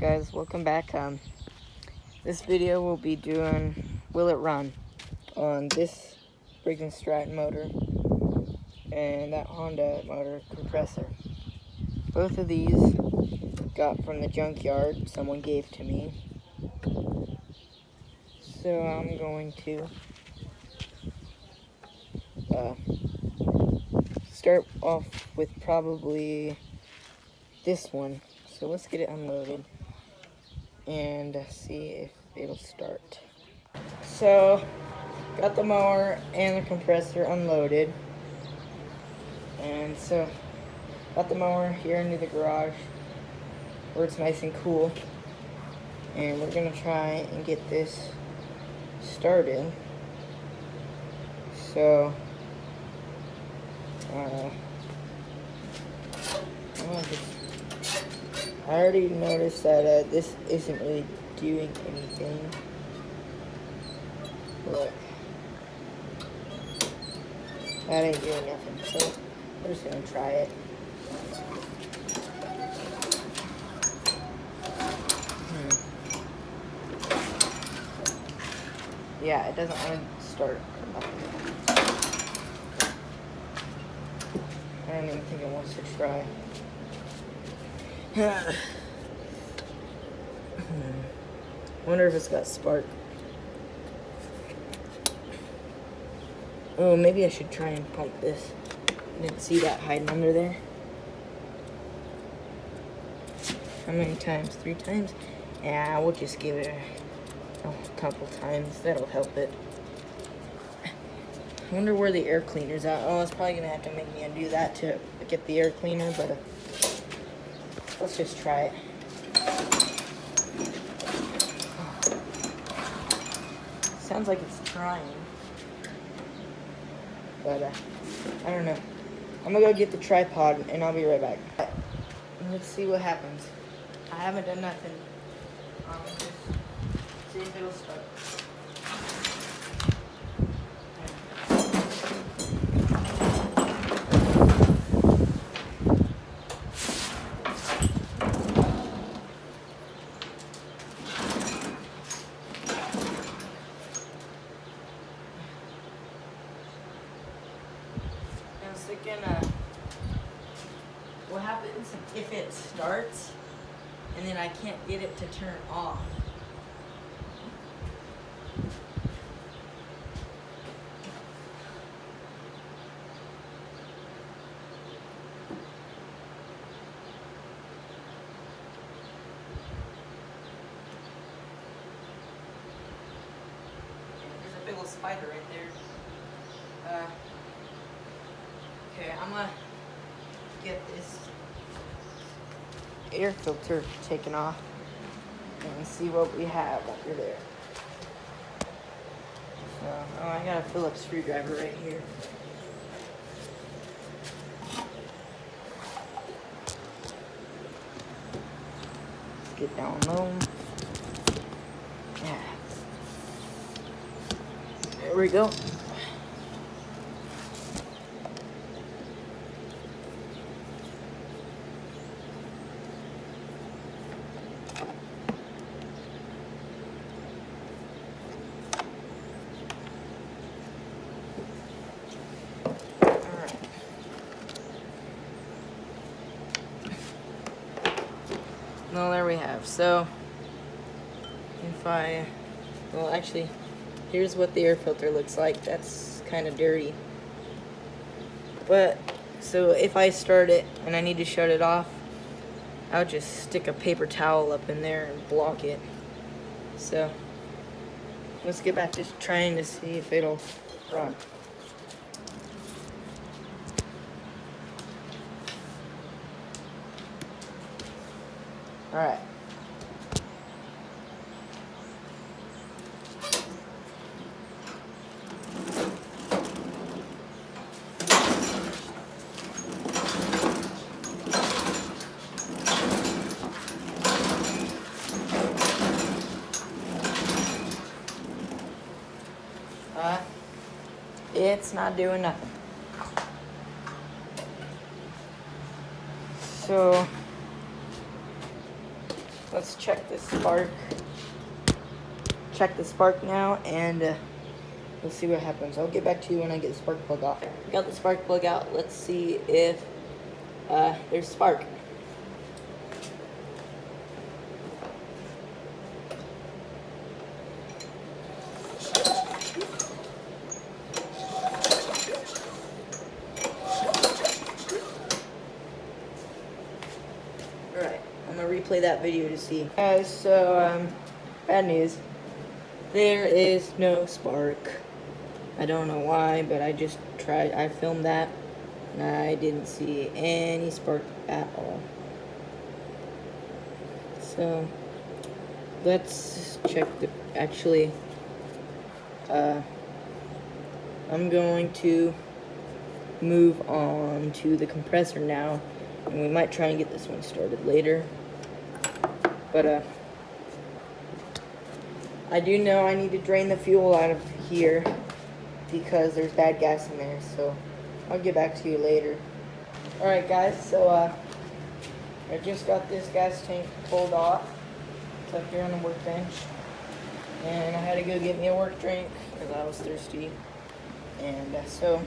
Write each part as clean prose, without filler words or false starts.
guys, welcome back. This video will be doing Will It Run on this Briggs & Stratton motor and that Honda motor compressor. Both of these got from the junkyard, someone gave to me. So I'm going to start off with probably this one. So let's get it unloaded and see if it'll start. So, got the mower and the compressor unloaded. And so, got the mower here into the garage where it's nice and cool. And we're gonna try and get this started. So, I already noticed that this isn't really doing anything. Look, that ain't doing nothing, so we're just gonna try it. Yeah, it doesn't want to start. I don't even think it wants to try. Wonder if it's got spark. Oh, maybe I should try and pump this. I didn't see that hiding under there. How many times? 3 times? Yeah, we'll just give it a couple times. That'll help it. I wonder where the air cleaner's at. Oh, it's probably gonna have to make me undo that to get the air cleaner, but let's just try it. Sounds like it's trying, but I don't know. I'm gonna go get the tripod and I'll be right back. Let's see what happens. I haven't done nothing. Just see if it'll start. I was thinking, what happens if it starts and then I can't get it to turn off? There's a big old spider right there. Okay, I'm gonna get this air filter taken off and see what we have under there. So, I got a Phillips screwdriver right here. Let's get down low. Yeah. There we go. Well, there we have. So, well, actually, here's what the air filter looks like. That's kind of dirty. But, so if I start it and I need to shut it off, I'll just stick a paper towel up in there and block it. So, let's get back to trying to see if it'll run. Alright. It's not doing nothing. So let's check the spark. Check the spark now, and we'll see what happens. I'll get back to you when I get the spark plug off. Got the spark plug out. Let's see if there's spark. Alright, I'm gonna replay that video to see. Guys, so bad news. There is no spark. I don't know why, but I just tried. I filmed that, and I didn't see any spark at all. So let's check the. Actually, I'm going to move on to the compressor now, and we might try and get this one started later. But I do know I need to drain the fuel out of here because there's bad gas in there, so I'll get back to you later. Alright guys, so I just got this gas tank pulled off. It's up here on the workbench. And I had to go get me a work drink because I was thirsty. And so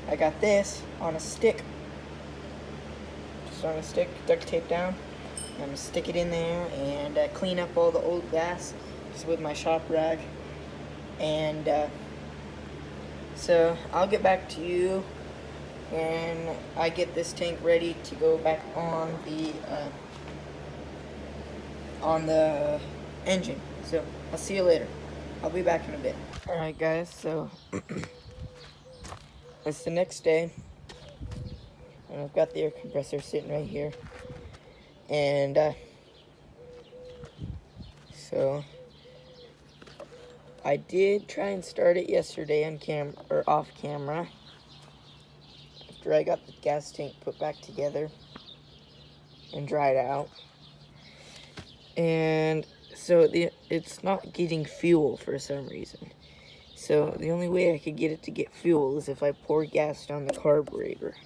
I got this on a stick. Just on a stick, duct tape down. I'm going to stick it in there and clean up all the old gas just with my shop rag. And so I'll get back to you when I get this tank ready to go back on the engine. So I'll see you later. I'll be back in a bit. Alright guys, so it's the next day, and I've got the air compressor sitting right here. And so I did try and start it yesterday on off camera after I got the gas tank put back together and dried out. And so it's not getting fuel for some reason. So the only way I could get it to get fuel is if I pour gas down the carburetor.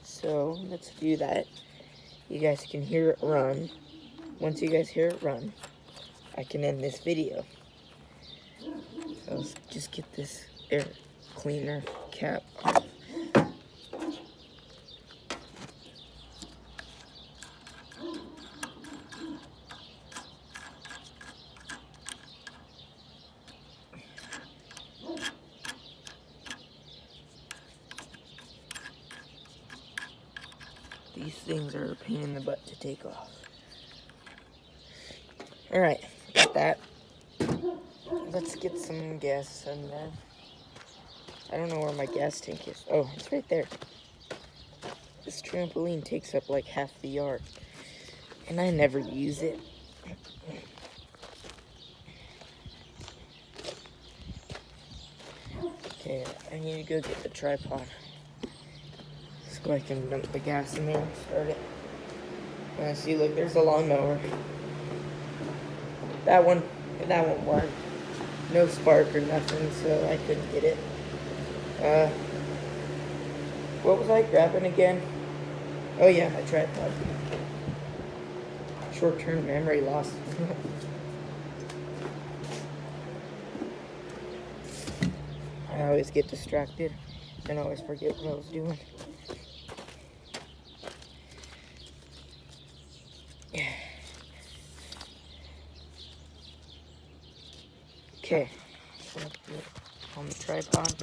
So let's do that. You guys can hear it run. Once you guys hear it run, I can end this video. So let's just get this air cleaner cap off. These things are a pain in the butt to take off. Alright, got that. Let's get some gas in there. I don't know where my gas tank is. Oh, it's right there. This trampoline takes up like half the yard, and I never use it. Okay, I need to go get the tripod so I can dump the gas in there and start it. And see, look, there's a lawnmower. That one worked. No spark or nothing, so I couldn't get it. What was I grabbing again? Oh yeah, my tripod. Short-term memory loss. I always get distracted and always forget what I was doing. Okay, on the tripod.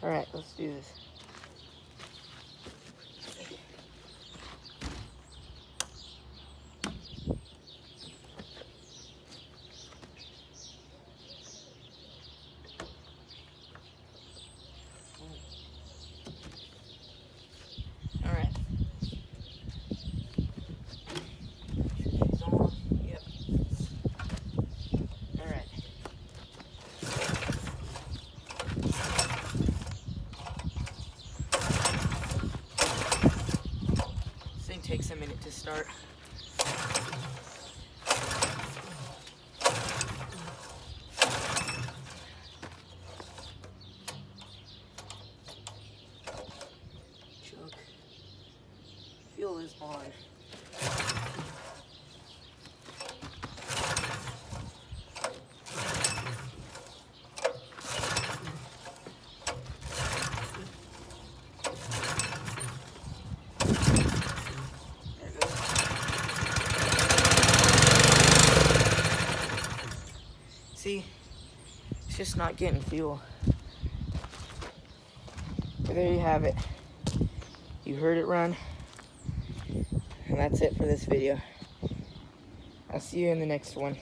Alright, let's do this. Alright. Yep. Alright. This thing takes a minute to start. fuel is on. See, it's just not getting fuel. But there you have it. You heard it run. And that's it for this video. I'll see you in the next one.